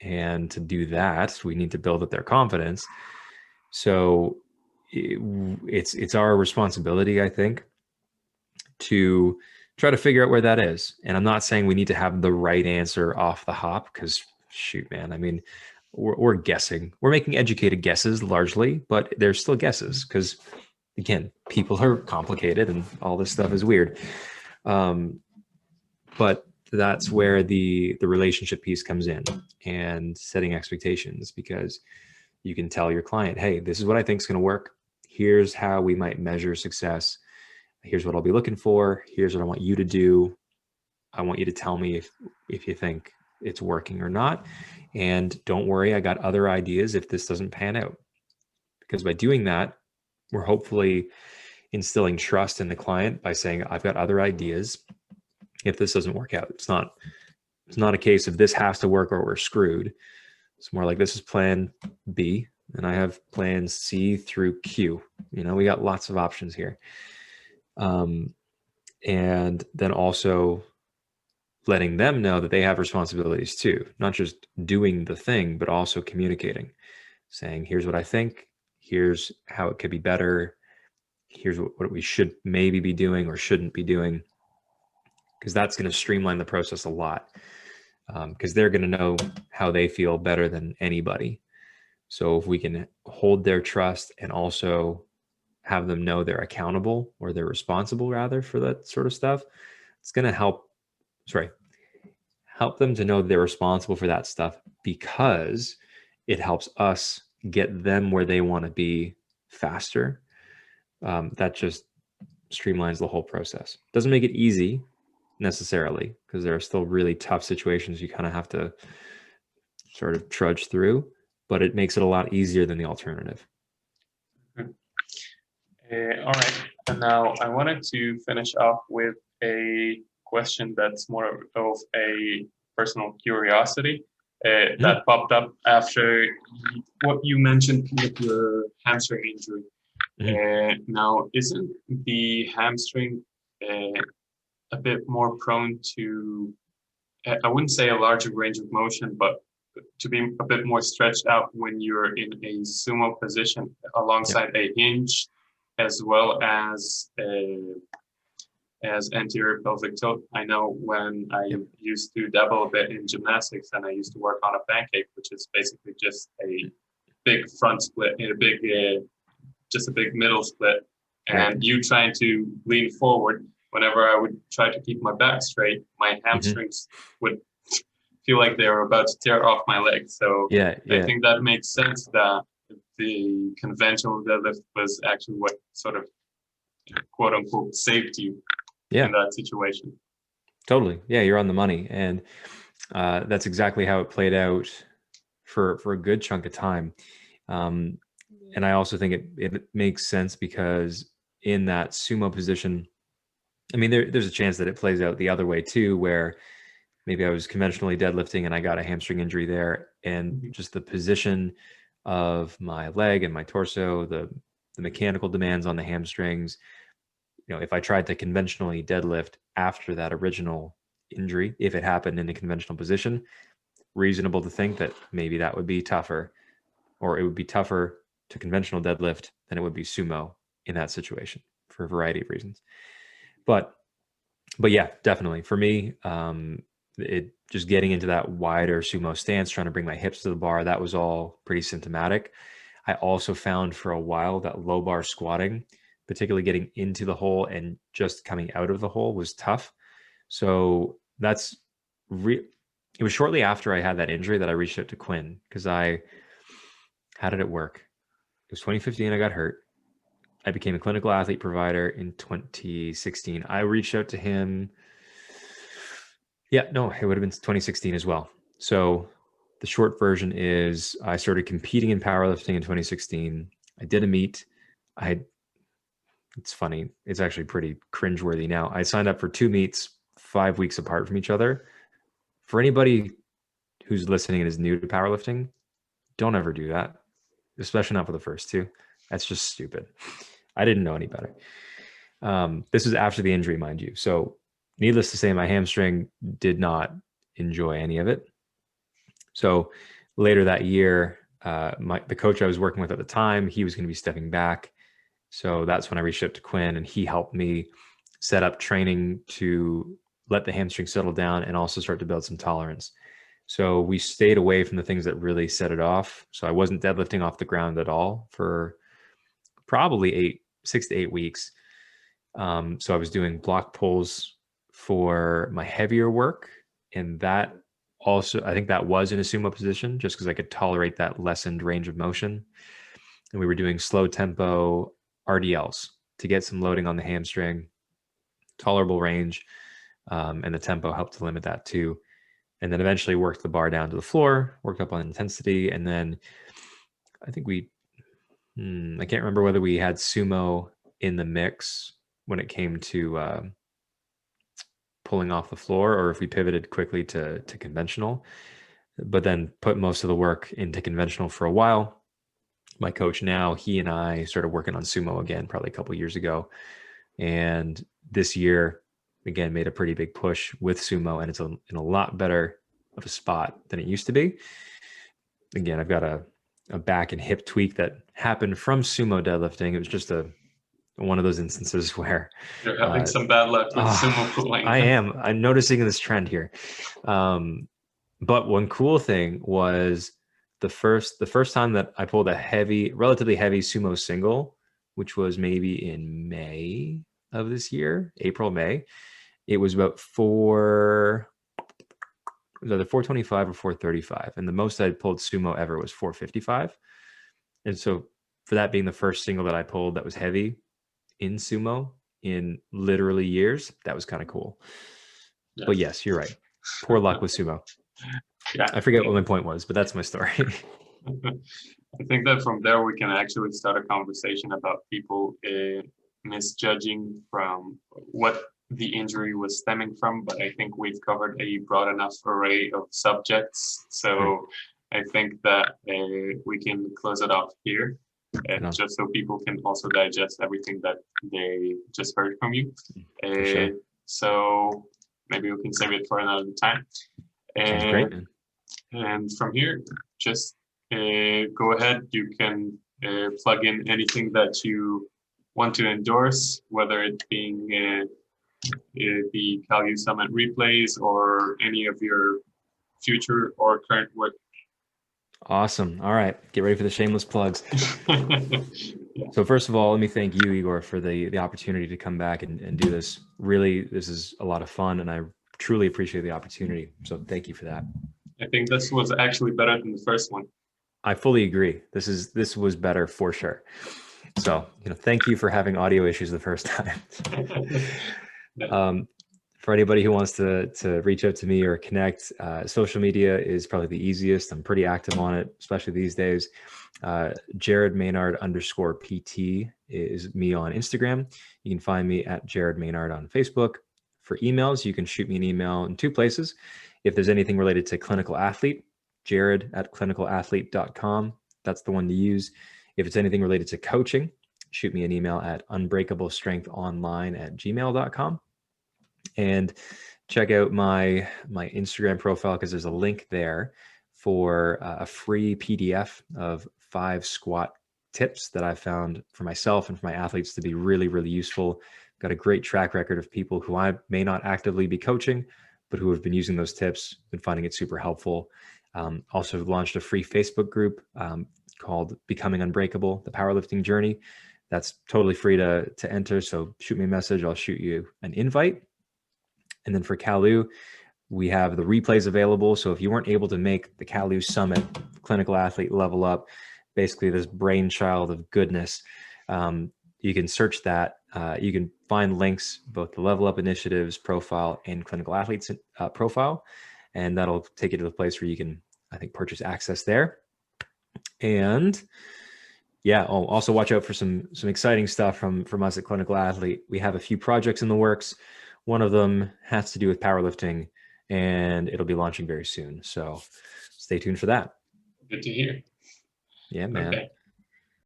And to do that, we need to build up their confidence. So it's our responsibility, I think, to try to figure out where that is. And I'm not saying we need to have the right answer off the hop, because shoot, man, I mean, we're guessing. We're making educated guesses largely, but they're still guesses, because again, people are complicated and all this stuff is weird. But that's where the relationship piece comes in, and setting expectations, because you can tell your client, hey, this is what I think is going to work. Here's how we might measure success. Here's what I'll be looking for. Here's what I want you to do. I want you to tell me if you think it's working or not. And don't worry, I got other ideas if this doesn't pan out. Because by doing that, we're hopefully instilling trust in the client by saying, I've got other ideas if this doesn't work out. It's not a case of this has to work or we're screwed. It's more like this is plan B and I have plan C through Q. We got lots of options here. And then also letting them know that they have responsibilities too, not just doing the thing, but also communicating, saying, here's what I think, here's how it could be better, here's what we should maybe be doing or shouldn't be doing, because that's going to streamline the process a lot, because they're going to know how they feel better than anybody. So if we can hold their trust and also have them know they're accountable, or they're responsible rather, for that sort of stuff, it's going to help them to know they're responsible for that stuff, because it helps us get them where they want to be faster. That just streamlines the whole process. Doesn't make it easy necessarily, because there are still really tough situations you kind of have to sort of trudge through, but it makes it a lot easier than the alternative. All right. And now I wanted to finish off with a question that's more of a personal curiosity that popped up after what you mentioned with your hamstring injury. Now, isn't the hamstring a bit more prone to, I wouldn't say a larger range of motion, but to be a bit more stretched out when you're in a sumo position alongside a hinge, as well as anterior pelvic tilt? I know when I used to dabble a bit in gymnastics, and I used to work on a pancake, which is basically just a big front split and a big middle split, and you trying to lean forward. Whenever I would try to keep my back straight, my hamstrings would feel like they were about to tear off my legs. So I think that makes sense that the conventional deadlift was actually what sort of quote unquote saved you in that situation. Totally. Yeah, you're on the money. And that's exactly how it played out for a good chunk of time. And I also think it makes sense because in that sumo position, I mean, there's a chance that it plays out the other way too, where maybe I was conventionally deadlifting and I got a hamstring injury there, and just the position of my leg and my torso, the mechanical demands on the hamstrings. If I tried to conventionally deadlift after that original injury, if it happened in a conventional position, reasonable to think that maybe that would be tougher, or it would be tougher to conventional deadlift than it would be sumo in that situation for a variety of reasons. But yeah, definitely for me, it just getting into that wider sumo stance, trying to bring my hips to the bar, that was all pretty symptomatic. I also found for a while that low bar squatting, particularly getting into the hole and just coming out of the hole, was tough. So it was shortly after I had that injury that I reached out to Quinn, because how did it work? It was 2015, I got hurt. I became a clinical athlete provider in 2016. I reached out to him. Yeah, no, it would have been 2016 as well. So the short version is I started competing in powerlifting in 2016. I did a meet. It's funny. It's actually pretty cringeworthy now. I signed up for 2 meets 5 weeks apart from each other. For anybody who's listening and is new to powerlifting, don't ever do that, especially not for the first 2. That's just stupid. I didn't know any better. This was after the injury, mind you. So needless to say, my hamstring did not enjoy any of it. So later that year, the coach I was working with at the time, he was going to be stepping back. So that's when I reached out to Quinn, and he helped me set up training to let the hamstring settle down and also start to build some tolerance. So we stayed away from the things that really set it off. So I wasn't deadlifting off the ground at all for probably 6 to 8 weeks. So I was doing block pulls for my heavier work. And that also, I think that was in a sumo position just because I could tolerate that lessened range of motion. And we were doing slow tempo RDLs to get some loading on the hamstring, tolerable range. and the tempo helped to limit that too. And then eventually worked the bar down to the floor, worked up on intensity, and then I think I can't remember whether we had sumo in the mix when it came to pulling off the floor, or if we pivoted quickly to conventional, but then put most of the work into conventional for a while. My coach now, he and I started working on sumo again, probably a couple years ago. And this year, again, made a pretty big push with sumo, and it's in a lot better of a spot than it used to be. Again, I've got a back and hip tweak that happened from sumo deadlifting. It was just one of those instances where you're having some bad luck with sumo pulling. I'm noticing this trend here. But one cool thing was the first time that I pulled a relatively heavy sumo single, which was maybe in May of this year, April, May. It was about it was either 425 or 435. And the most I'd pulled sumo ever was 455. And so for that being the first single that I pulled that was heavy in sumo in literally years, that was kind of cool. Yes. But yes, you're right. Poor luck with sumo. Yeah, I forget what my point was, but that's my story. I think that from there we can actually start a conversation about people misjudging from what the injury was stemming from, but I think we've covered a broad enough array of subjects. So I think that we can close it off here, just so people can also digest everything that they just heard from you. Sure. So maybe we can save it for another time. Sounds great, man. And from here, just go ahead. You can plug in anything that you want to endorse, whether it being the CalU Summit replays or any of your future or current work. Awesome. All right. Get ready for the shameless plugs. So first of all, let me thank you, Igor, for the opportunity to come back and do this. Really, this is a lot of fun, and I truly appreciate the opportunity. So thank you for that. I think this was actually better than the first one. I fully agree. This was better for sure. So, thank you for having audio issues the first time. For anybody who wants to reach out to me or connect, social media is probably the easiest. I'm pretty active on it, especially these days. Jared Maynard _PT is me on Instagram. You can find me at Jared Maynard on Facebook. For emails, you can shoot me an email in two places. If there's anything related to clinical athlete, jared@clinicalathlete.com. That's the one to use. If it's anything related to coaching, shoot me an email at unbreakablestrengthonline@gmail.com. And check out my Instagram profile, because there's a link there for a free PDF of 5 squat tips that I found for myself and for my athletes to be really, really useful. Got a great track record of people who I may not actively be coaching, but who have been using those tips, been finding it super helpful. Also launched a free Facebook group called Becoming Unbreakable, the Powerlifting Journey. That's totally free to enter. So shoot me a message. I'll shoot you an invite. And then for CalU, we have the replays available. So if you weren't able to make the CalU Summit Clinical Athlete Level Up, basically this brainchild of goodness, you can search that. You can find links, both the Level Up Initiatives profile and Clinical Athletes profile, and that'll take you to the place where you can, I think, purchase access there. And yeah, also watch out for some exciting stuff from us at Clinical Athlete. We have a few projects in the works. One of them has to do with powerlifting, and it'll be launching very soon. So stay tuned for that. Good to hear. Yeah, man. Okay.